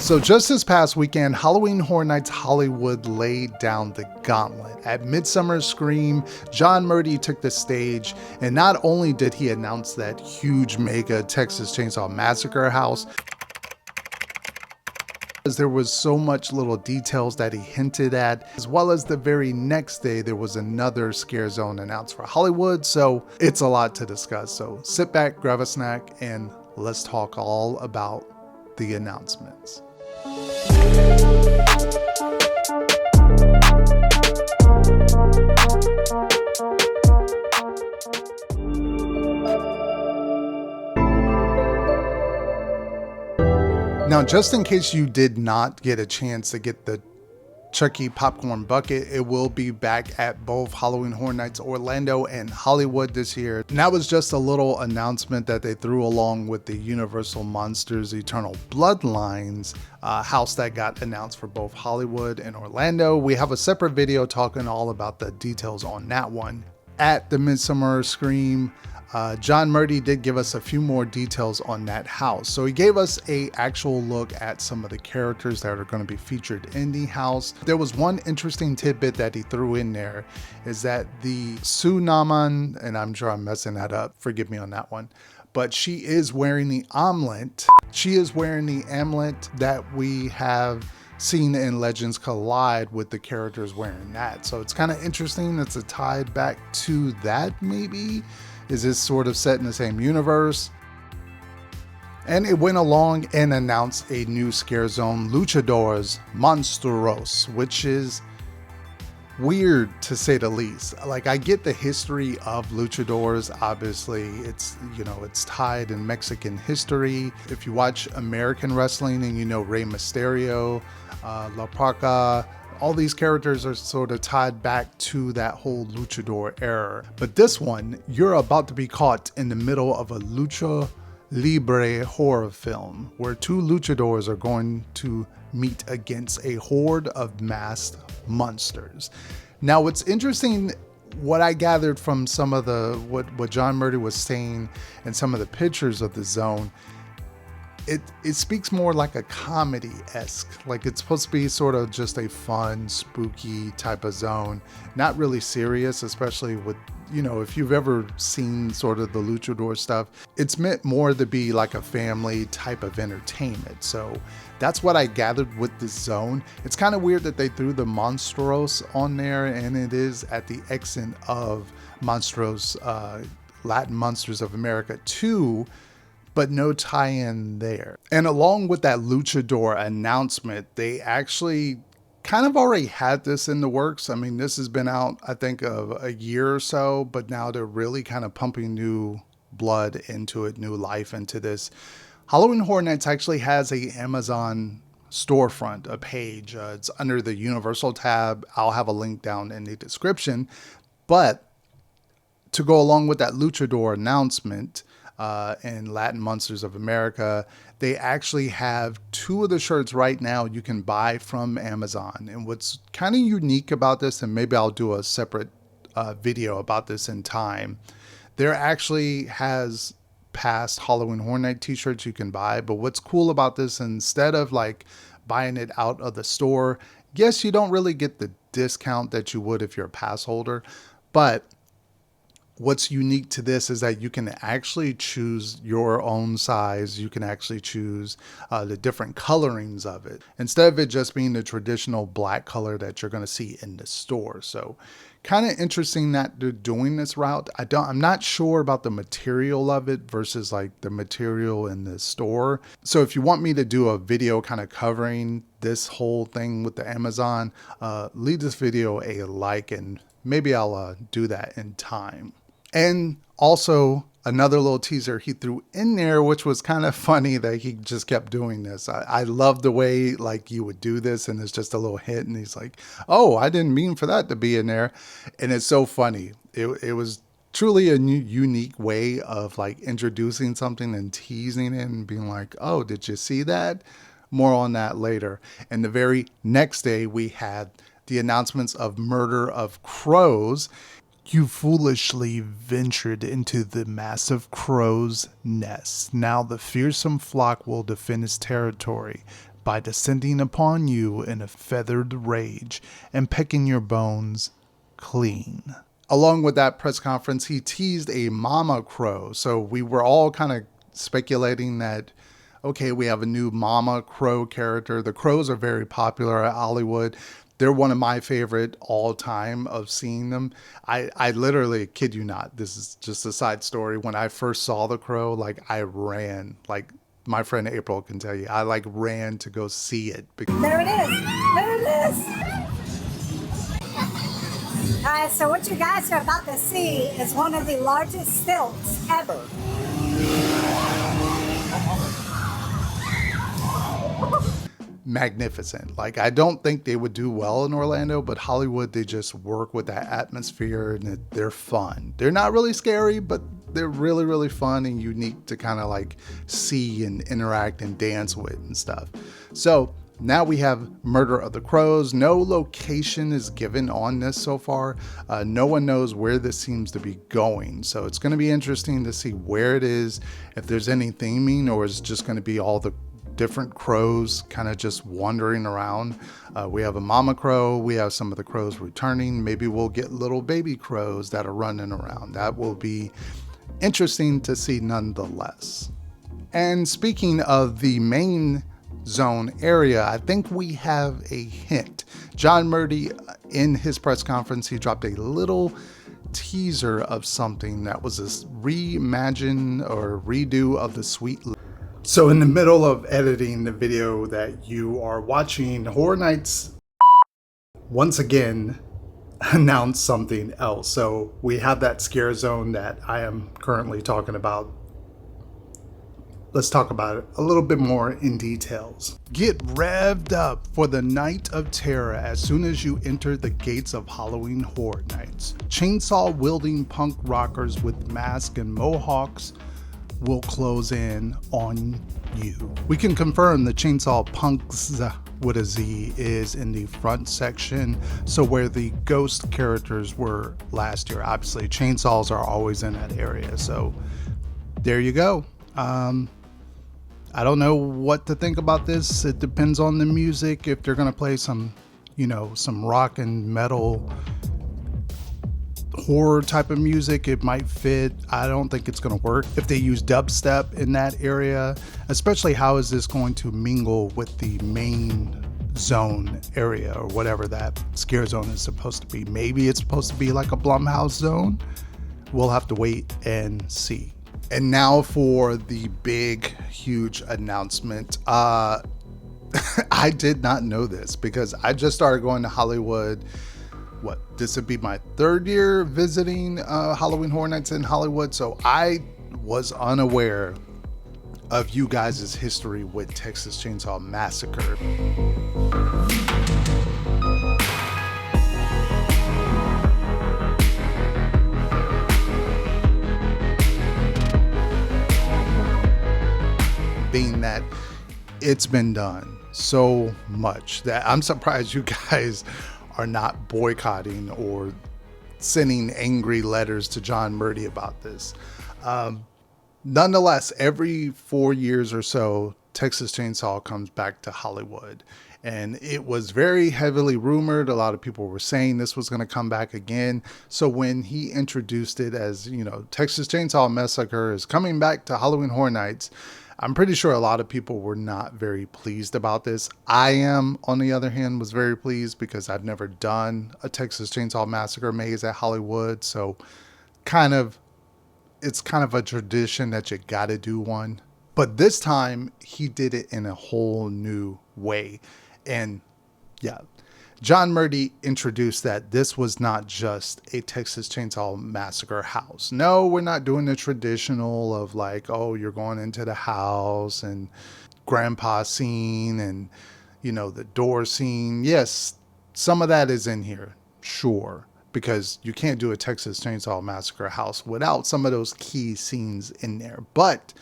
So just this past weekend, Halloween Horror Nights Hollywood laid down the gauntlet. At Midsummer Scream, John Murdy took the stage, and not only did he announce that huge mega Texas Chainsaw Massacre house, there was so much little details that he hinted at, as well as the very next day there was another scare zone announced for Hollywood, so it's a lot to discuss. So sit back, grab a snack, and let's talk all about the announcements. Now, just in case you did not get a chance to get the Chucky popcorn bucket, it will be back at both Halloween Horror Nights Orlando and Hollywood this year. And that was just a little announcement that they threw along with the Universal Monsters Eternal Bloodlines house that got announced for both Hollywood and Orlando. We have a separate video talking all about the details on that one. At the Midsummer Scream, John Murdy did give us a few more details on that house. So he gave us a actual look at some of the characters that are going to be featured in the house. There was one interesting tidbit that he threw in there, is that the Sunaman, and I'm sure I'm messing that up, forgive me on that one, but she is wearing the amulet. She is wearing the amulet that we have seen in Legends Collide, with the characters wearing that. So it's kind of interesting. It's a tied back to that, maybe. Is this sort of set in the same universe? And it went along and announced a new scare zone, Luchadores Monstruosos, which is weird to say the least. Like, I get the history of luchadors. Obviously, it's, you know, it's tied in Mexican history. If you watch American wrestling and you know Rey Mysterio, La Parca, all these characters are sort of tied back to that whole luchador era. But this one, you're about to be caught in the middle of a lucha libre horror film where two luchadors are going to meet against a horde of masked monsters. Now, what's interesting, what I gathered from some of the what John Murdy was saying and some of the pictures of the zone, it speaks more like a comedy-esque. Like, it's supposed to be sort of just a fun, spooky type of zone, not really serious, especially with, you know, if you've ever seen sort of the luchador stuff, it's meant more to be like a family type of entertainment. So that's what I gathered with this zone. It's kind of weird that they threw the Monstros on there, and it is at the accent of Monstros, Latin Monsters of America 2, but no tie-in there. And along with that luchador announcement, they actually kind of already had this in the works. I mean, this has been out, I think, of a year or so, but now they're really kind of pumping new blood into it, new life into this. Halloween Horror Nights actually has a Amazon storefront, a page. It's under the Universal tab. I'll have a link down in the description. But to go along with that luchador announcement, and Latin Monsters of America, they actually have two of the shirts right now you can buy from Amazon. And what's kind of unique about this, and maybe I'll do a separate video about this in time, there actually has past Halloween Horror Night t-shirts you can buy. But what's cool about this, instead of like buying it out of the store, yes, you don't really get the discount that you would if you're a pass holder, but what's unique to this is that you can actually choose your own size. You can actually choose the different colorings of it, instead of it just being the traditional black color that you're going to see in the store. So kind of interesting that they're doing this route. I'm not sure about the material of it versus like the material in the store. So if you want me to do a video kind of covering this whole thing with the Amazon, leave this video a like, and maybe I'll do that in time. And also another little teaser he threw in there, which was kind of funny that he just kept doing this. I love the way like you would do this, and it's just a little hint, and he's like, oh, I didn't mean for that to be in there. And it's so funny. It was truly a new, unique way of like introducing something and teasing it and being like, oh, did you see that? More on that later. And the very next day we had the announcements of Murder of Crowz. You foolishly ventured into the massive crow's nest. Now the fearsome flock will defend its territory. by descending upon you in a feathered rage and pecking your bones clean. Along with that press conference, he teased a mama crow. So we were all kind of speculating that, okay, we have a new mama crow character. The crows are very popular at Hollywood. They're one of my favorite all time of seeing them. I literally kid you not. This is just a side story. When I first saw the crow, like I ran, like my friend April can tell you, I like ran to go see it. There it is. There it is. All right, so what you guys are about to see is one of the largest stilts ever. Magnificent. Like, I don't think they would do well in Orlando, but Hollywood, they just work with that atmosphere and they're fun. They're not really scary, but they're really, really fun and unique to kind of like see and interact and dance with and stuff. So now we have Murder of the Crowz. No location is given on this so far. No one knows where this seems to be going. So it's going to be interesting to see where it is, if there's any theming, or is it just going to be all the different crows kind of just wandering around. We have a mama crow. We have some of the crows returning. Maybe we'll get little baby crows that are running around. That will be interesting to see nonetheless. And speaking of the main zone area, I think we have a hint. John Murdy, in his press conference, he dropped a little teaser of something that was this reimagine or redo of the Sweet. So in the middle of editing the video that you are watching, Horror Nights once again announced something else. So we have that scare zone that I am currently talking about. Let's talk about it a little bit more in details. Get revved up for the night of terror as soon as you enter the gates of Halloween Horror Nights. Chainsaw-wielding punk rockers with masks and mohawks will close in on you. We can confirm the Chainsaw Punks with a Z is in the front section, so where the ghost characters were last year. Obviously chainsaws are always in that area, so there you go. I don't know what to think about this. It depends on the music. If they're gonna play some, you know, some rock and metal horror type of music, it might fit. I don't think it's going to work if they use dubstep in that area, especially how is this going to mingle with the main zone area or whatever that scare zone is supposed to be. Maybe it's supposed to be like a Blumhouse zone. We'll have to wait and see. And now for the big, huge announcement. I did not know this because I just started going to Hollywood. This would be my third year visiting Halloween Horror Nights in Hollywood, so I was unaware of you guys' history with Texas Chainsaw Massacre. Being that it's been done so much that I'm surprised you guys are not boycotting or sending angry letters to John Murdy about this. Nonetheless, every 4 years or so, Texas Chainsaw comes back to Hollywood. And it was very heavily rumored. A lot of people were saying this was going to come back again. So when he introduced it as, you know, Texas Chainsaw Massacre is coming back to Halloween Horror Nights, I'm pretty sure a lot of people were not very pleased about this. I am, on the other hand, was very pleased because I've never done a Texas Chainsaw Massacre maze at Hollywood. So it's kind of a tradition that you got to do one. But this time he did it in a whole new way. And yeah, John Murdy introduced that this was not just a Texas Chainsaw Massacre house. No, we're not doing the traditional of like, oh, you're going into the house and grandpa scene and, you know, the door scene. Yes, some of that is in here, sure, because you can't do a Texas Chainsaw Massacre house without some of those key scenes in there. But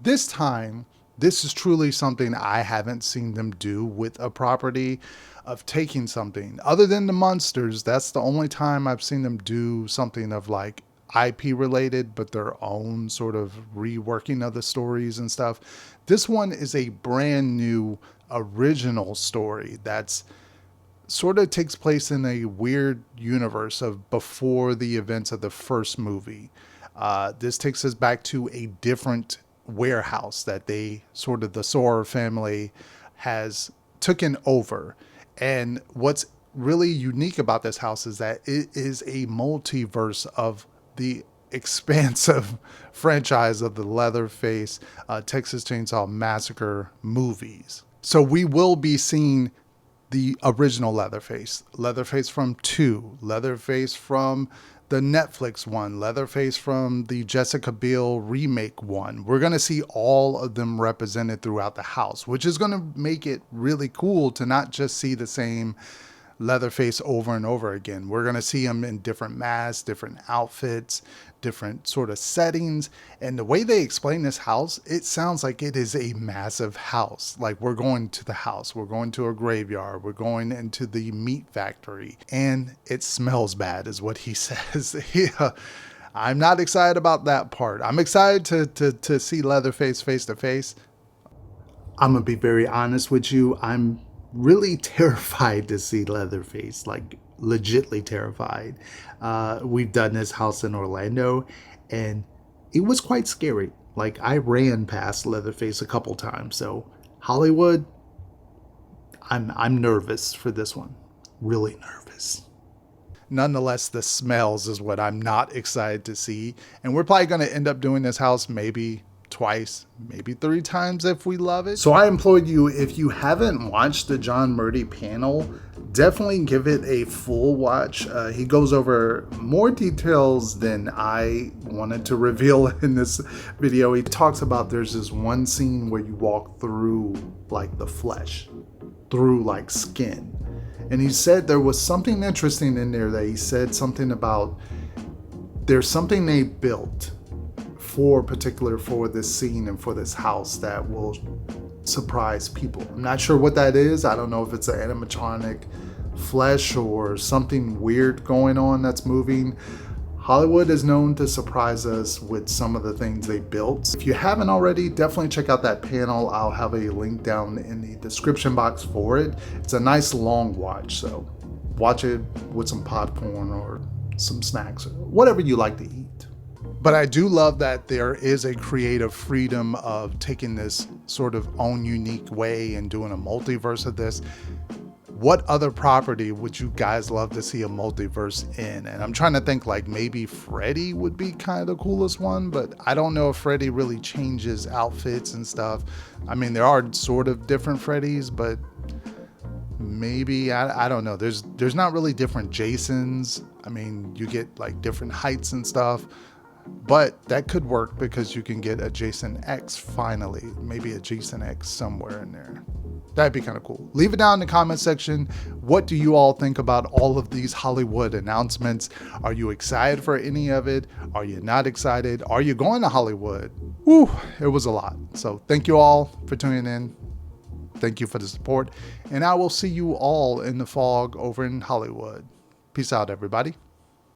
this time, this is truly something I haven't seen them do with a property, of taking something other than the monsters. That's the only time I've seen them do something of like IP related, but their own sort of reworking of the stories and stuff. This one is a brand new original story that's sort of takes place in a weird universe of before the events of the first movie. This takes us back to a different warehouse that the Sawyer family has taken over. And what's really unique about this house is that it is a multiverse of the expansive franchise of the Leatherface Texas Chainsaw Massacre movies. So we will be seeing the original Leatherface, Leatherface from 2, Leatherface from the Netflix one, Leatherface from the Jessica Biel remake one. We're going to see all of them represented throughout the house, which is going to make it really cool to not just see the same Leatherface over and over again. We're going to see him in different masks, different outfits, different sort of settings. And the way they explain this house, it sounds like it is a massive house. Like we're going to the house, we're going to a graveyard, we're going into the meat factory, and it smells bad is what he says. I'm not excited about that part. I'm excited to see Leatherface face to face. I'm going to be very honest with you. I'm really terrified to see Leatherface, like legitly terrified. We've done this house in Orlando and it was quite scary. Like I ran past Leatherface a couple times. So Hollywood, I'm nervous for this one. Really nervous. Nonetheless, the smells is what I'm not excited to see. And we're probably going to end up doing this house maybe twice, maybe 3 times if we love it. So I implore you, if you haven't watched the John Murdy panel, definitely give it a full watch. He goes over more details than I wanted to reveal in this video. He talks about there's this one scene where you walk through like the flesh, through like skin. And he said there was something interesting in there that he said something about there's something they built for this scene and for this house that will surprise people. I'm not sure what that is. I don't know if it's an animatronic flesh or something weird going on that's moving. Hollywood is known to surprise us with some of the things they built. If you haven't already, definitely check out that panel. I'll have a link down in the description box for it. It's a nice long watch, so watch it with some popcorn or some snacks or whatever you like to eat. But I do love that there is a creative freedom of taking this sort of own unique way and doing a multiverse of this. What other property would you guys love to see a multiverse in? And I'm trying to think, like maybe Freddy would be kind of the coolest one, but I don't know if Freddy really changes outfits and stuff. I mean, there are sort of different Freddys, but maybe, I don't know. There's not really different Jasons. I mean, you get like different heights and stuff. But that could work because you can get a Jason X finally. Maybe a Jason X somewhere in there. That'd be kind of cool. Leave it down in the comment section. What do you all think about all of these Hollywood announcements? Are you excited for any of it? Are you not excited? Are you going to Hollywood? Whew, it was a lot. So thank you all for tuning in. Thank you for the support. And I will see you all in the fog over in Hollywood. Peace out, everybody.